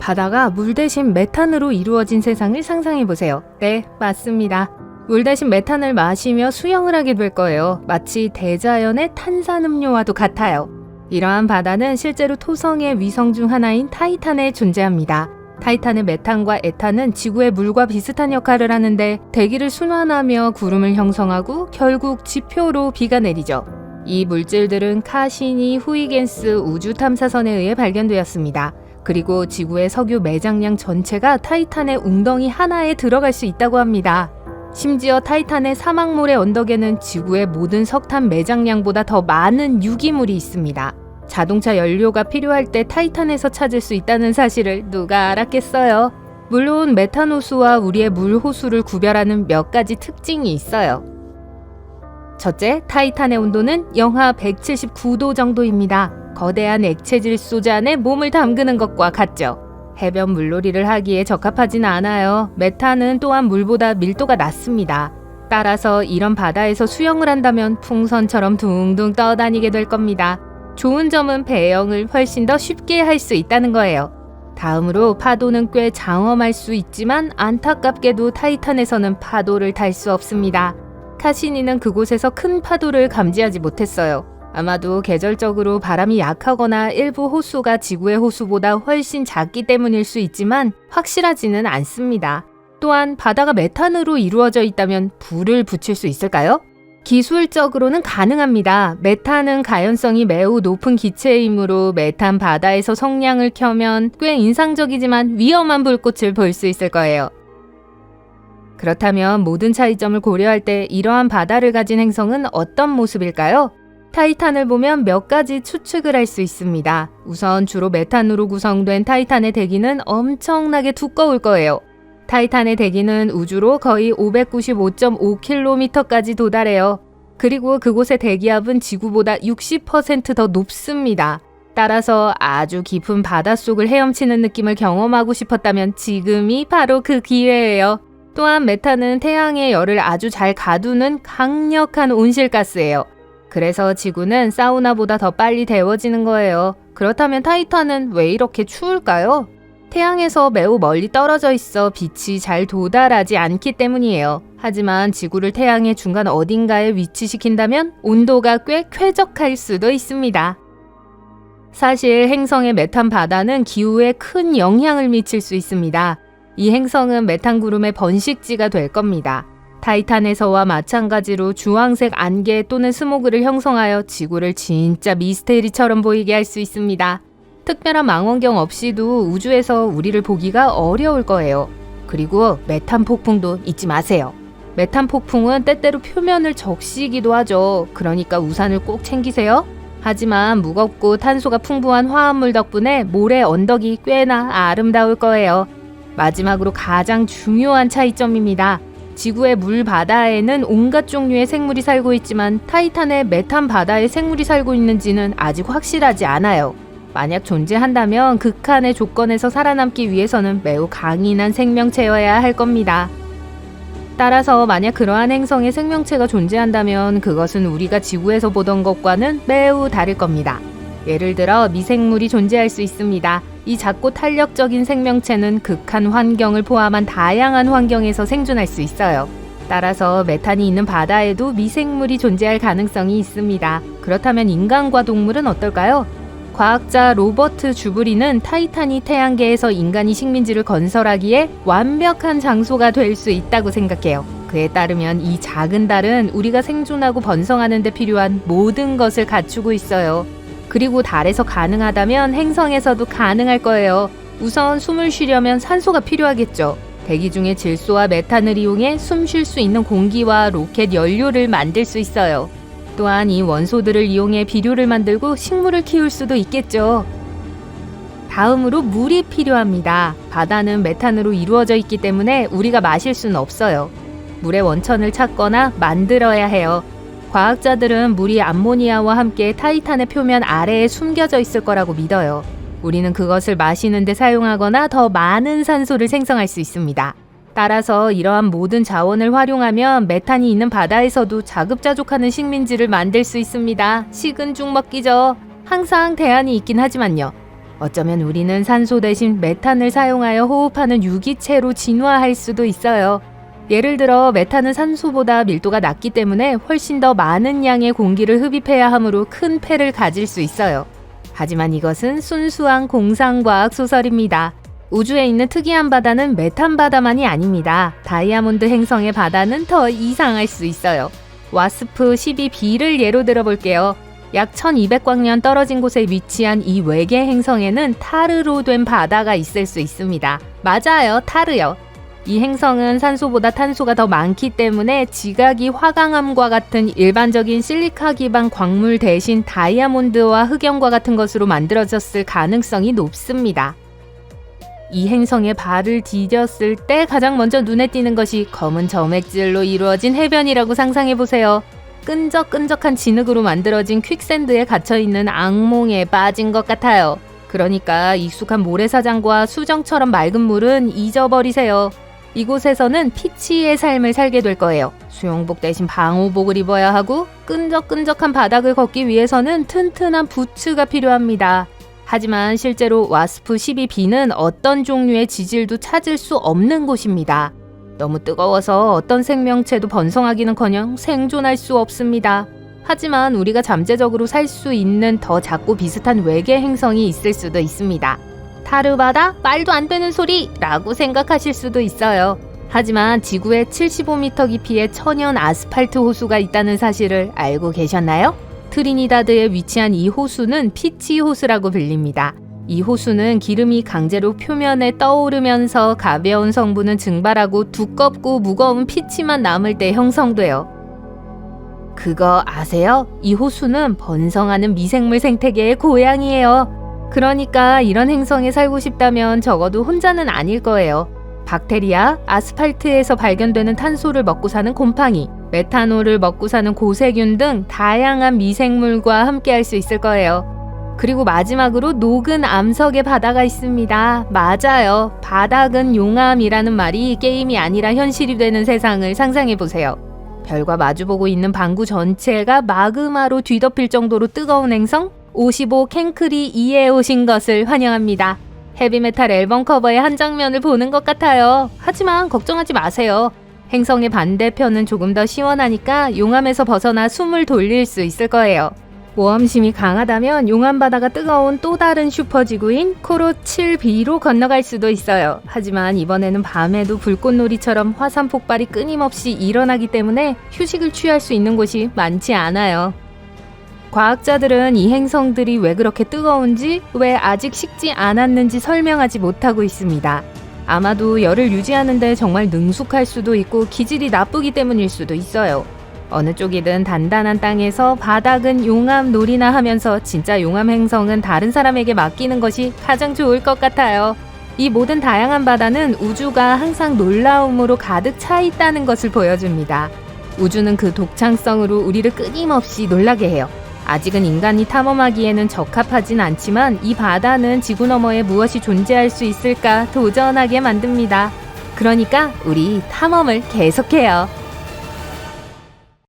바다가 물 대신 메탄으로 이루어진 세상을 상상해보세요. 네, 맞습니다. 물 대신 메탄을 마시며 수영을 하게 될 거예요. 마치 대자연의 탄산음료와도 같아요. 이러한 바다는 실제로 토성의 위성 중 하나인 타이탄에 존재합니다. 타이탄의 메탄과 에탄은 지구의 물과 비슷한 역할을 하는데 대기를 순환하며 구름을 형성하고 결국 지표로 비가 내리죠. 이 물질들은 카시니 후이겐스 우주탐사선에 의해 발견되었습니다. 그리고 지구의 석유 매장량 전체가 타이탄의 웅덩이 하나에 들어갈 수 있다고 합니다. 심지어 타이탄의 사막모래 언덕에는 지구의 모든 석탄 매장량보다 더 많은 유기물이 있습니다. 자동차 연료가 필요할 때 타이탄에서 찾을 수 있다는 사실을 누가 알았겠어요? 물론 메탄호수와 우리의 물호수를 구별하는 몇 가지 특징이 있어요. 첫째, 타이탄의 온도는 영하 179도 정도입니다. 거대한 액체 질소제 안에 몸을 담그는 것과 같죠. 해변 물놀이를 하기에 적합하진 않아요. 메탄은 또한 물보다 밀도가 낮습니다. 따라서 이런 바다에서 수영을 한다면 풍선처럼 둥둥 떠다니게 될 겁니다. 좋은 점은 배영을 훨씬 더 쉽게 할 수 있다는 거예요. 다음으로 파도는 꽤 장엄할 수 있지만 안타깝게도 타이탄에서는 파도를 탈 수 없습니다. 카시니는 그곳에서 큰 파도를 감지하지 못했어요. 아마도 계절적으로 바람이 약하거나 일부 호수가 지구의 호수보다 훨씬 작기 때문일 수 있지만 확실하지는 않습니다. 또한 바다가 메탄으로 이루어져 있다면 불을 붙일 수 있을까요? 기술적으로는 가능합니다. 메탄은 가연성이 매우 높은 기체이므로 메탄 바다에서 성냥을 켜면 꽤 인상적이지만 위험한 불꽃을 볼 수 있을 거예요. 그렇다면 모든 차이점을 고려할 때 이러한 바다를 가진 행성은 어떤 모습일까요? 타이탄을 보면 몇 가지 추측을 할 수 있습니다. 우선 주로 메탄으로 구성된 타이탄의 대기는 엄청나게 두꺼울 거예요. 타이탄의 대기는 우주로 거의 595.5km까지 도달해요. 그리고 그곳의 대기압은 지구보다 60% 더 높습니다. 따라서 아주 깊은 바닷속을 헤엄치는 느낌을 경험하고 싶었다면 지금이 바로 그 기회예요. 또한 메탄은 태양의 열을 아주 잘 가두는 강력한 온실가스예요. 그래서 지구는 사우나보다 더 빨리 데워지는 거예요. 그렇다면 타이탄은 왜 이렇게 추울까요? 태양에서 매우 멀리 떨어져 있어 빛이 잘 도달하지 않기 때문이에요. 하지만 지구를 태양의 중간 어딘가에 위치시킨다면 온도가 꽤 쾌적할 수도 있습니다. 사실 행성의 메탄 바다는 기후에 큰 영향을 미칠 수 있습니다. 이 행성은 메탄 구름의 번식지가 될 겁니다. 타이탄에서와 마찬가지로 주황색 안개 또는 스모그를 형성하여 지구를 진짜 미스테리처럼 보이게 할 수 있습니다. 특별한 망원경 없이도 우주에서 우리를 보기가 어려울 거예요. 그리고 메탄 폭풍도 잊지 마세요. 메탄 폭풍은 때때로 표면을 적시기도 하죠. 그러니까 우산을 꼭 챙기세요. 하지만 무겁고 탄소가 풍부한 화합물 덕분에 모래 언덕이 꽤나 아름다울 거예요. 마지막으로 가장 중요한 차이점입니다. 지구의 물 바다에는 온갖 종류의 생물이 살고 있지만 타이탄의 메탄 바다에 생물이 살고 있는지는 아직 확실하지 않아요. 만약 존재한다면 극한의 조건에서 살아남기 위해서는 매우 강인한 생명체여야 할 겁니다. 따라서 만약 그러한 행성에 생명체가 존재한다면 그것은 우리가 지구에서 보던 것과는 매우 다를 겁니다. 예를 들어 미생물이 존재할 수 있습니다. 이 작고 탄력적인 생명체는 극한 환경을 포함한 다양한 환경에서 생존할 수 있어요. 따라서 메탄이 있는 바다에도 미생물이 존재할 가능성이 있습니다. 그렇다면 인간과 동물은 어떨까요? 과학자 로버트 주브리는 타이탄이 태양계에서 인간이 식민지를 건설하기에 완벽한 장소가 될 수 있다고 생각해요. 그에 따르면 이 작은 달은 우리가 생존하고 번성하는 데 필요한 모든 것을 갖추고 있어요. 그리고 달에서 가능하다면 행성에서도 가능할 거예요. 우선 숨을 쉬려면 산소가 필요하겠죠. 대기 중의 질소와 메탄을 이용해 숨 쉴 수 있는 공기와 로켓 연료를 만들 수 있어요. 또한 이 원소들을 이용해 비료를 만들고 식물을 키울 수도 있겠죠. 다음으로 물이 필요합니다. 바다는 메탄으로 이루어져 있기 때문에 우리가 마실 수는 없어요. 물의 원천을 찾거나 만들어야 해요. 과학자들은 물이 암모니아와 함께 타이탄의 표면 아래에 숨겨져 있을 거라고 믿어요. 우리는 그것을 마시는 데 사용하거나 더 많은 산소를 생성할 수 있습니다. 따라서 이러한 모든 자원을 활용하면 메탄이 있는 바다에서도 자급자족하는 식민지를 만들 수 있습니다. 식은 죽 먹기죠. 항상 대안이 있긴 하지만요. 어쩌면 우리는 산소 대신 메탄을 사용하여 호흡하는 유기체로 진화할 수도 있어요. 예를 들어 메탄은 산소보다 밀도가 낮기 때문에 훨씬 더 많은 양의 공기를 흡입해야 하므로 큰 폐를 가질 수 있어요. 하지만 이것은 순수한 공상과학 소설입니다. 우주에 있는 특이한 바다는 메탄 바다만이 아닙니다. 다이아몬드 행성의 바다는 더 이상할 수 있어요. 와스프 12b를 예로 들어볼게요. 약 1200광년 떨어진 곳에 위치한 이 외계 행성에는 타르로 된 바다가 있을 수 있습니다. 맞아요, 타르요. 이 행성은 산소보다 탄소가 더 많기 때문에 지각이 화강암과 같은 일반적인 실리카 기반 광물 대신 다이아몬드와 흑연과 같은 것으로 만들어졌을 가능성이 높습니다. 이 행성에 발을 디뎠을 때 가장 먼저 눈에 띄는 것이 검은 점액질로 이루어진 해변이라고 상상해보세요. 끈적끈적한 진흙으로 만들어진 퀵샌드에 갇혀있는 악몽에 빠진 것 같아요. 그러니까 익숙한 모래사장과 수정처럼 맑은 물은 잊어버리세요. 이곳에서는 피치의 삶을 살게 될 거예요. 수영복 대신 방호복을 입어야 하고 끈적끈적한 바닥을 걷기 위해서는 튼튼한 부츠가 필요합니다. 하지만 실제로 와스프 12b는 어떤 종류의 지질도 찾을 수 없는 곳입니다. 너무 뜨거워서 어떤 생명체도 번성하기는커녕 생존할 수 없습니다. 하지만 우리가 잠재적으로 살 수 있는 더 작고 비슷한 외계 행성이 있을 수도 있습니다. 타르바다? 말도 안 되는 소리! 라고 생각하실 수도 있어요. 하지만 지구에 75m 깊이의 천연 아스팔트 호수가 있다는 사실을 알고 계셨나요? 트리니다드에 위치한 이 호수는 피치 호수라고 불립니다. 이 호수는 기름이 강제로 표면에 떠오르면서 가벼운 성분은 증발하고 두껍고 무거운 피치만 남을 때 형성돼요. 그거 아세요? 이 호수는 번성하는 미생물 생태계의 고향이에요. 그러니까 이런 행성에 살고 싶다면 적어도 혼자는 아닐 거예요. 박테리아, 아스팔트에서 발견되는 탄소를 먹고 사는 곰팡이, 메탄올을 먹고 사는 고세균 등 다양한 미생물과 함께 할 수 있을 거예요. 그리고 마지막으로 녹은 암석의 바다가 있습니다. 맞아요. 바닥은 용암이라는 말이 게임이 아니라 현실이 되는 세상을 상상해보세요. 별과 마주보고 있는 방구 전체가 마그마로 뒤덮일 정도로 뜨거운 행성 55 캔크리 2에 오신 것을 환영합니다. 헤비메탈 앨범 커버의 한 장면을 보는 것 같아요. 하지만 걱정하지 마세요. 행성의 반대편은 조금 더 시원하니까 용암에서 벗어나 숨을 돌릴 수 있을 거예요. 모험심이 강하다면 용암바다가 뜨거운 또 다른 슈퍼지구인 코로 7b로 건너갈 수도 있어요. 하지만 이번에는 밤에도 불꽃놀이처럼 화산 폭발이 끊임없이 일어나기 때문에 휴식을 취할 수 있는 곳이 많지 않아요. 과학자들은 이 행성들이 왜 그렇게 뜨거운지, 왜 아직 식지 않았는지 설명하지 못하고 있습니다. 아마도 열을 유지하는데 정말 능숙할 수도 있고 기질이 나쁘기 때문일 수도 있어요. 어느 쪽이든 단단한 땅에서 바닥은 용암 놀이나 하면서 진짜 용암 행성은 다른 사람에게 맡기는 것이 가장 좋을 것 같아요. 이 모든 다양한 바다는 우주가 항상 놀라움으로 가득 차 있다는 것을 보여줍니다. 우주는 그 독창성으로 우리를 끊임없이 놀라게 해요. 아직은 인간이 탐험하기에는 적합하진 않지만 이 바다는 지구 너머에 무엇이 존재할 수 있을까 도전하게 만듭니다. 그러니까 우리 탐험을 계속해요.